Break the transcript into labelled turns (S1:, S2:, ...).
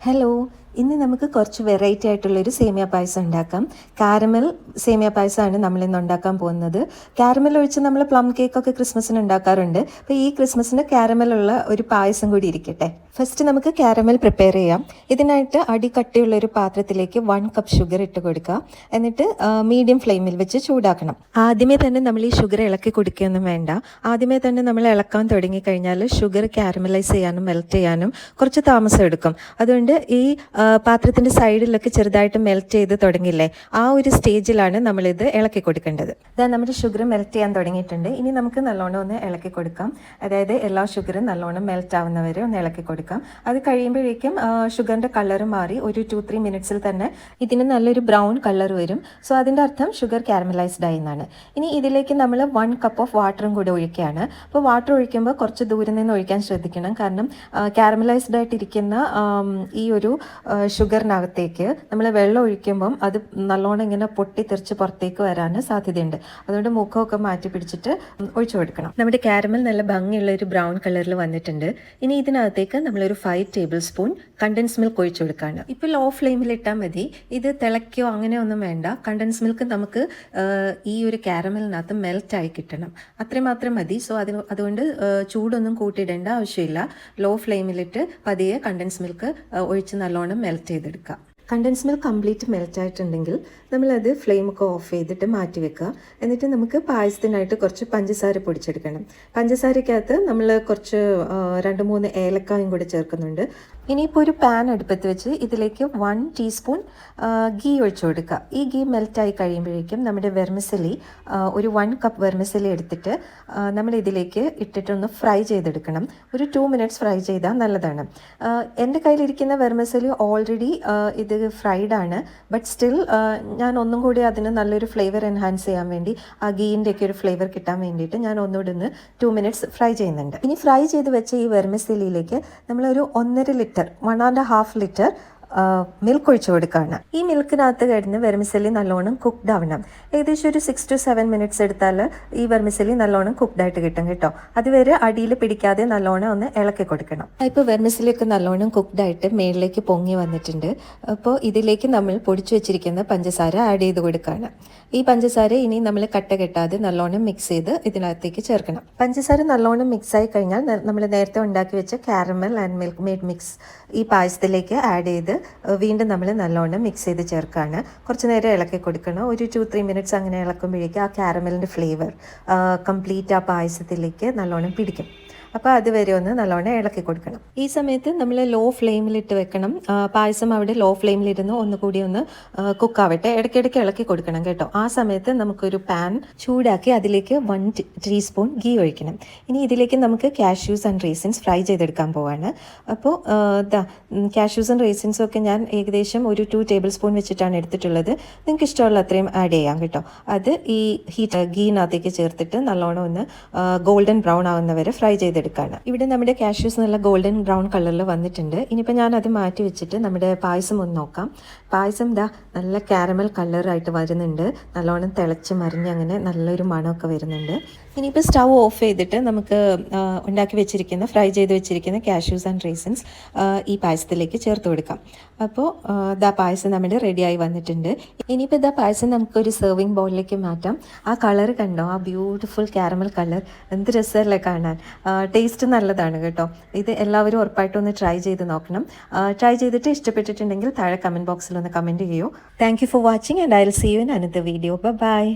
S1: Hello, ഇന്ന് നമുക്ക് കുറച്ച് വെറൈറ്റി ആയിട്ടുള്ളൊരു സേമിയ പായസം ഉണ്ടാക്കാം. കാരമൽ സേമിയ പായസമാണ് നമ്മളിന്ന് ഉണ്ടാക്കാൻ പോകുന്നത്. കാരമൽ ഒഴിച്ച് നമ്മൾ പ്ലം കേക്കൊക്കെ ക്രിസ്മസിന് ഉണ്ടാക്കാറുണ്ട്. അപ്പോൾ ഈ ക്രിസ്മസിന് കാരമലുള്ള ഒരു പായസം കൂടി ഇരിക്കട്ടെ. ഫസ്റ്റ് നമുക്ക് കാരമൽ പ്രിപ്പയർ ചെയ്യാം. ഇതിനായിട്ട് അടി കട്ടിയുള്ളൊരു പാത്രത്തിലേക്ക് 1 കപ്പ് ഷുഗർ ഇട്ട് കൊടുക്കുക. എന്നിട്ട് മീഡിയം ഫ്ലെയിമിൽ വെച്ച് ചൂടാക്കണം. ആദ്യമേ തന്നെ നമ്മൾ ഈ ഷുഗർ ഇളക്കി കൊടുക്കുകയൊന്നും വേണ്ട. ആദ്യമേ തന്നെ നമ്മൾ ഇളക്കാൻ തുടങ്ങിക്കഴിഞ്ഞാൽ ഷുഗർ കാരമലൈസ് ചെയ്യാനും മെൽറ്റ് ചെയ്യാനും കുറച്ച് താമസം എടുക്കും. അതുകൊണ്ട് ഈ പാത്രത്തിൻ്റെ സൈഡിലൊക്കെ ചെറുതായിട്ട് മെൽറ്റ് ചെയ്ത് തുടങ്ങില്ലേ, ആ ഒരു സ്റ്റേജിലാണ് നമ്മളിത് ഇളക്കി കൊടുക്കേണ്ടത്. ഇതാ നമ്മുടെ ഷുഗർ മെൽറ്റ് ചെയ്യാൻ തുടങ്ങിയിട്ടുണ്ട്. ഇനി നമുക്ക് നല്ലോണം ഒന്ന് ഇളക്കി കൊടുക്കാം. അതായത് എല്ലാ ഷുഗറും നല്ലോണം മെൽറ്റ് ആവുന്നവരെ ഒന്ന് ഇളക്കി കൊടുക്കാം. അത് കഴിയുമ്പോഴേക്കും ഷുഗറിൻ്റെ കളർ മാറി ഒരു 2-3 മിനിറ്റ്സിൽ തന്നെ ഇതിന് നല്ലൊരു ബ്രൗൺ കളർ വരും. സോ അതിൻ്റെ അർത്ഥം ഷുഗർ കാരമലൈസ്ഡ് ആയി എന്നാണ്. ഇനി ഇതിലേക്ക് നമ്മൾ 1 കപ്പ് ഓഫ് വാട്ടറും കൂടെ ഒഴിക്കുകയാണ്. അപ്പോൾ വാട്ടർ ഒഴിക്കുമ്പോൾ കുറച്ച് ദൂരെ നിന്ന് ഒഴിക്കാൻ ശ്രദ്ധിക്കണം. കാരണം കാരമലൈസ്ഡ് ആയിട്ടിരിക്കുന്ന ഈ ഒരു ഷുഗറിനകത്തേക്ക് നമ്മൾ വെള്ളം ഒഴിക്കുമ്പം അത് നല്ലോണം ഇങ്ങനെ പൊട്ടിത്തെറിച്ച് പുറത്തേക്ക് വരാൻ സാധ്യതയുണ്ട്. അതുകൊണ്ട് മുഖമൊക്കെ മാറ്റി പിടിച്ചിട്ട് ഒഴിച്ചു കൊടുക്കണം. നമ്മുടെ കാരമൽ നല്ല ഭംഗിയുള്ള ഒരു ബ്രൗൺ കളറിൽ വന്നിട്ടുണ്ട്. ഇനി ഇതിനകത്തേക്ക് നമ്മളൊരു 5 ടേബിൾ സ്പൂൺ കണ്ടൻസ് മിൽക്ക് ഒഴിച്ചു കൊടുക്കുകയാണ്. ഇപ്പോൾ ലോ ഫ്ലെയിമിൽ ഇട്ടാൽ മതി. ഇത് തിളയ്ക്കോ അങ്ങനെ ഒന്നും വേണ്ട. കണ്ടൻസ് മിൽക്ക് നമുക്ക് ഈ ഒരു കാരമലിനകത്ത് മെൽറ്റായി കിട്ടണം, അത്രമാത്രം മതി. സോ അതുകൊണ്ട് ചൂടൊന്നും കൂട്ടിയിടേണ്ട ആവശ്യമില്ല. ലോ ഫ്ലെയിമിലിട്ട് പതിയെ കണ്ടൻസ് മിൽക്ക് ഒഴിച്ച് നല്ലോണം മെൽറ്റ് ചെയ്തെടുക്കുക. കണ്ടൻസ് മിൽക്ക് കംപ്ലീറ്റ് മെൽറ്റ് ആയിട്ടുണ്ടെങ്കിൽ നമ്മളത് ഫ്ലെയിമൊക്കെ ഓഫ് ചെയ്തിട്ട് മാറ്റി വെക്കുക. എന്നിട്ട് നമുക്ക് പായസത്തിനായിട്ട് കുറച്ച് പഞ്ചസാര പൊടിച്ചെടുക്കണം. പഞ്ചസാരക്കകത്ത് നമ്മൾ കുറച്ച് 2-3 ഏലക്കായും കൂടി ചേർക്കുന്നുണ്ട്. ഇനിയിപ്പോൾ ഒരു പാൻ അടുപ്പത്ത് വെച്ച് ഇതിലേക്ക് 1 ടീസ്പൂൺ ഗീ ഒഴിച്ചു കൊടുക്കുക. ഈ ഗീ മെൽറ്റായി കഴിയുമ്പോഴേക്കും നമ്മുടെ വെർമിസലി ഒരു 1 കപ്പ് വെർമിസലി എടുത്തിട്ട് നമ്മൾ ഇതിലേക്ക് ഇട്ടിട്ടൊന്ന് ഫ്രൈ ചെയ്തെടുക്കണം. ഒരു 2 മിനിറ്റ്സ് ഫ്രൈ ചെയ്താൽ നല്ലതാണ്. എൻ്റെ കയ്യിലിരിക്കുന്ന വെർമിസലി ഓൾറെഡി ഇത് ഫ്രൈഡ് ആണ്. ബട്ട് സ്റ്റിൽ ഞാൻ ഒന്നും കൂടി അതിന് നല്ലൊരു ഫ്ലേവർ എൻഹാൻസ് ചെയ്യാൻ വേണ്ടി ആ ഗീൻ്റെ ഒക്കെ ഒരു ഫ്ലേവർ കിട്ടാൻ വേണ്ടിയിട്ട് ഞാൻ ഒന്നുകൂടി 2 മിനിറ്റ്സ് ഫ്രൈ ചെയ്യുന്നുണ്ട്. ഇനി ഫ്രൈ ചെയ്ത് വെച്ച ഈ വെർമിസലിയിലേക്ക് നമ്മളൊരു 1.5 ലിറ്റർ 1.5 ലിറ്റർ മിൽക്ക് ഒഴിച്ചു കൊടുക്കുകയാണ്. ഈ മിൽക്കിനകത്ത് കിടന്ന് വെർമിസലി നല്ലോണം കുക്ക്ഡ് ആവണം. ഏകദേശം ഒരു 6 to 7 മിനിറ്റ്സ് എടുത്താൽ ഈ വെർമിസലി നല്ലോണം കുക്ക്ഡ് ആയിട്ട് കിട്ടും കേട്ടോ. അതുവരെ അടിയിൽ പിടിക്കാതെ നല്ലോണം ഒന്ന് ഇളക്കി കൊടുക്കണം. ഇപ്പോൾ വെർമിസലി ഒക്കെ നല്ലോണം കുക്ക്ഡ് ആയിട്ട് മേളിലേക്ക് പൊങ്ങി വന്നിട്ടുണ്ട്. അപ്പോൾ ഇതിലേക്ക് നമ്മൾ പൊടിച്ചു വെച്ചിരിക്കുന്ന പഞ്ചസാര ആഡ് ചെയ്ത് കൊടുക്കുകയാണ്. ഈ പഞ്ചസാര ഇനി നമ്മൾ കട്ട കെട്ടാതെ നല്ലോണം മിക്സ് ചെയ്ത് ഇതിനകത്തേക്ക് ചേർക്കണം. പഞ്ചസാര നല്ലോണം മിക്സ് ആയി കഴിഞ്ഞാൽ നമ്മൾ നേരത്തെ ഉണ്ടാക്കി വെച്ച caramel and milk made mix ഈ പായസത്തിലേക്ക് ആഡ് ചെയ്ത് വീണ്ടും നമ്മൾ നല്ലോണം മിക്സ് ചെയ്ത് ചേർക്കുകയാണ്. കുറച്ച് നേരം ഇളക്കി കൊടുക്കണം. ഒരു 2-3 മിനിറ്റ്സ് അങ്ങനെ ഇളക്കുമ്പോഴേക്കും ആ കാരമലിൻ്റെ ഫ്ലേവർ കംപ്ലീറ്റ് ആ പായസത്തിലേക്ക് നല്ലോണം പിടിക്കും. അപ്പോൾ അതുവരെ ഒന്ന് നല്ലോണം ഇളക്കി കൊടുക്കണം. ഈ സമയത്ത് നമ്മൾ ലോ ഫ്ലെയിമിലിട്ട് വെക്കണം. പായസം അവിടെ ലോ ഫ്ലെയിമിലിരുന്ന് ഒന്നുകൂടി ഒന്ന് കുക്കാവട്ടെ. ഇടയ്ക്കിടയ്ക്ക് ഇളക്കി കൊടുക്കണം കേട്ടോ. ആ സമയത്ത് നമുക്കൊരു പാൻ ചൂടാക്കി അതിലേക്ക് 1 ടീസ്പൂൺ ഗീ ഒഴിക്കണം. ഇനി ഇതിലേക്ക് നമുക്ക് കാഷ്യൂസ് ആൻഡ് റേസിൻസ് ഫ്രൈ ചെയ്തെടുക്കാൻ പോവാണ്. അപ്പോൾ കാഷ്യൂസ് ആൻഡ് റേസിൻസും ഒക്കെ ഞാൻ ഏകദേശം ഒരു 2 ടേബിൾ സ്പൂൺ വെച്ചിട്ടാണ് എടുത്തിട്ടുള്ളത്. നിങ്ങൾക്ക് ഇഷ്ടമുള്ള അത്രയും ആഡ് ചെയ്യാം കേട്ടോ. അത് ഈ ഗീനകത്തേക്ക് ചേർത്തിട്ട് നല്ലോണം ഒന്ന് ഗോൾഡൻ ബ്രൗൺ ആവുന്നവരെ ഫ്രൈ ചെയ്തെടുക്കാം. ഇവിടെ നമ്മുടെ കാഷ്യൂസ് നല്ല ഗോൾഡൻ ബ്രൗൺ കളറിൽ വന്നിട്ടുണ്ട്. ഇനിയിപ്പോൾ ഞാൻ അത് മാറ്റി വെച്ചിട്ട് നമ്മുടെ പായസം ഒന്ന് നോക്കാം. പായസം നല്ല കാരമൽ കളറായിട്ട് വരുന്നുണ്ട്. നല്ലോണം തിളച്ച് മറിഞ്ഞ് അങ്ങനെ നല്ലൊരു മണമൊക്കെ വരുന്നുണ്ട്. ഇനിയിപ്പോൾ സ്റ്റൗ ഓഫ് ചെയ്തിട്ട് നമുക്ക് ഉണ്ടാക്കി വെച്ചിരിക്കുന്ന ഫ്രൈ ചെയ്ത് വെച്ചിരിക്കുന്ന കാഷ്യൂസ് ആൻഡ് റേസിൻസ് ഈ പായസത്തിലേക്ക് ചേർത്ത് കൊടുക്കാം. അപ്പോൾ പായസം നമ്മുടെ റെഡിയായി വന്നിട്ടുണ്ട്. ഇനിയിപ്പോൾ പായസം നമുക്കൊരു സെർവിങ് ബൗളിലേക്ക് മാറ്റാം. ആ കളർ കണ്ടോ, ആ ബ്യൂട്ടിഫുൾ കാരമൽ കളർ, എന്ത് രസമല്ലേ കാണാൻ. ടേസ്റ്റ് നല്ലതാണ് കേട്ടോ. ഇത് എല്ലാവരും ഉറപ്പായിട്ടും ഒന്ന് ട്രൈ ചെയ്ത് നോക്കണം. ട്രൈ ചെയ്തിട്ട് ഇഷ്ടപ്പെട്ടിട്ടുണ്ടെങ്കിൽ താഴെ കമൻറ്റ് ബോക്സിൽ ഒന്ന് കമൻറ്റ് ചെയ്യൂ. Thank you for watching and I will see you in another video. By.